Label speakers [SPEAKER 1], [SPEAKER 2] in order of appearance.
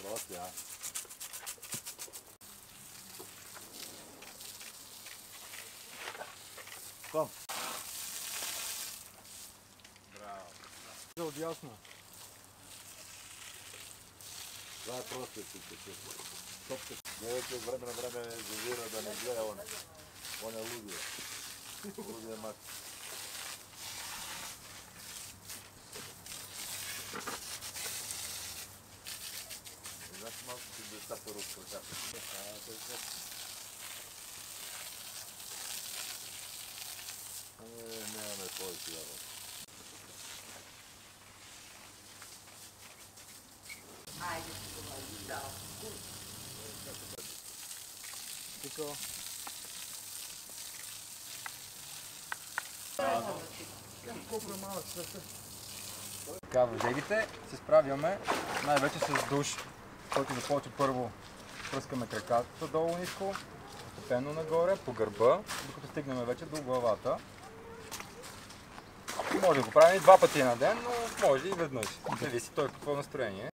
[SPEAKER 1] Prosti, ja. Kom. Bravo.
[SPEAKER 2] Отясно.
[SPEAKER 1] Това е просто топка. Не вече от време на време дозира да не гледа он. Он е лудия. Лудия мак. Знаеш малко си децата от краката. Нямаме повече ява.
[SPEAKER 3] Айде си това издал.
[SPEAKER 2] Тико. Колко е малък света. Така, в жегите се справяме най-вече с душ, който започва първо. Пръскаме краката долу ниско, постепенно нагоре, по гърба, докато стигнем вече до главата. Може да го правим и 2 пъти на ден, но може и веднъж. Зависи той какво настроение.